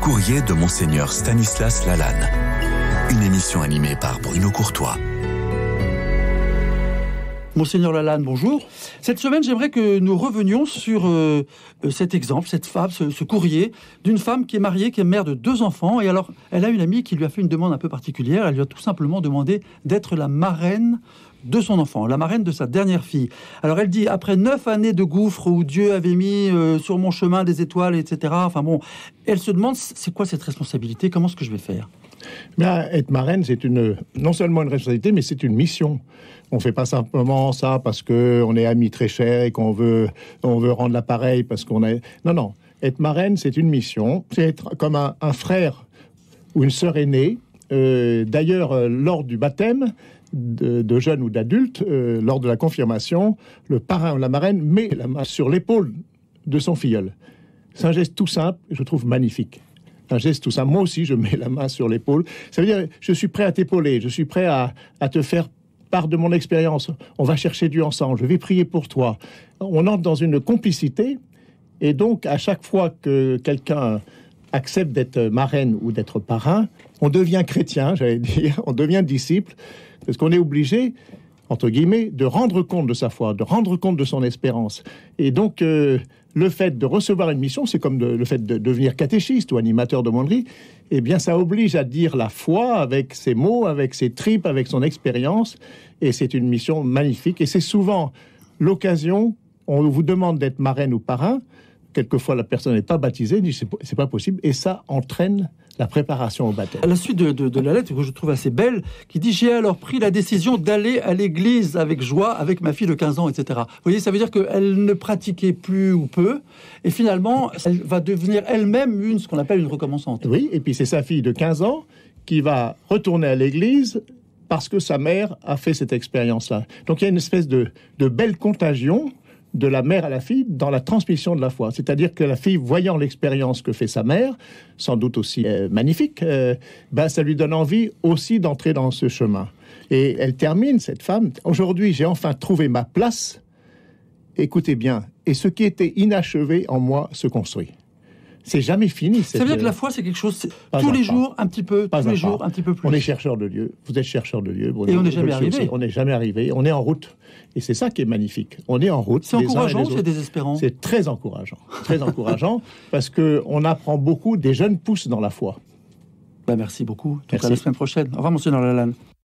courrier de Monseigneur Stanislas Lalanne. Une émission animée par Bruno Courtois. Monseigneur Lalanne, bonjour. Cette semaine, j'aimerais que nous revenions sur cet exemple, cette femme, ce courrier d'une femme qui est mariée, qui est mère de 2 enfants. Et alors, elle a une amie qui lui a fait une demande un peu particulière. Elle lui a tout simplement demandé d'être la marraine de son enfant, la marraine de sa dernière fille. Alors elle dit, après 9 années de gouffre où Dieu avait mis sur mon chemin des étoiles, etc. Enfin bon, elle se demande, c'est quoi cette responsabilité? Comment est-ce que je vais faire? Mais être marraine, c'est non seulement une responsabilité, mais c'est une mission. On ne fait pas simplement ça parce qu'on est amis très chers et qu'on veut rendre l'appareil parce qu'on est... Non. Être marraine, c'est une mission. C'est être comme un frère ou une sœur aînée. D'ailleurs, lors du baptême de jeunes ou d'adultes, lors de la confirmation, le parrain ou la marraine met la main sur l'épaule de son filleul. C'est un geste tout simple, je trouve magnifique. Un geste tout simple. Moi aussi, je mets la main sur l'épaule. Ça veut dire, je suis prêt à t'épauler, je suis prêt à te faire part de mon expérience. On va chercher Dieu ensemble, je vais prier pour toi. On entre dans une complicité, et donc, à chaque fois que quelqu'un accepte d'être marraine ou d'être parrain, on devient chrétien, j'allais dire, on devient disciple, parce qu'on est obligé, entre guillemets, de rendre compte de sa foi, de rendre compte de son espérance. Et donc, le fait de recevoir une mission, c'est comme le fait de devenir catéchiste ou animateur de monderie, eh bien, ça oblige à dire la foi avec ses mots, avec ses tripes, avec son expérience, et c'est une mission magnifique. Et c'est souvent l'occasion, on vous demande d'être marraine ou parrain, quelquefois la personne n'est pas baptisée, dit c'est pas possible, et ça entraîne la préparation au baptême. À la suite de la lettre que je trouve assez belle, qui dit « J'ai alors pris la décision d'aller à l'église avec joie avec ma fille de 15 ans, etc. » Vous voyez, ça veut dire qu'elle ne pratiquait plus ou peu, et finalement, elle va devenir elle-même ce qu'on appelle une recommençante. Oui, et puis c'est sa fille de 15 ans qui va retourner à l'église parce que sa mère a fait cette expérience-là. Donc il y a une espèce de belle contagion de la mère à la fille dans la transmission de la foi. C'est-à-dire que la fille, voyant l'expérience que fait sa mère, sans doute aussi magnifique, ça lui donne envie aussi d'entrer dans ce chemin. Et elle termine, cette femme, « Aujourd'hui, j'ai enfin trouvé ma place. Écoutez bien, et ce qui était inachevé en moi se construit. » C'est jamais fini. Ça veut dire que la foi, c'est quelque chose, tous les jours, un petit peu, tous les jours, un petit peu plus. On est chercheur de Dieu. Vous êtes chercheur de Dieu. Et on n'est jamais arrivé. On n'est jamais arrivé. On est en route. Et c'est ça qui est magnifique. On est en route. C'est encourageant, c'est désespérant. C'est très encourageant. Très encourageant parce qu'on apprend beaucoup. Des jeunes poussent dans la foi. Merci beaucoup. À la semaine prochaine. Au revoir, Monseigneur Lalanne.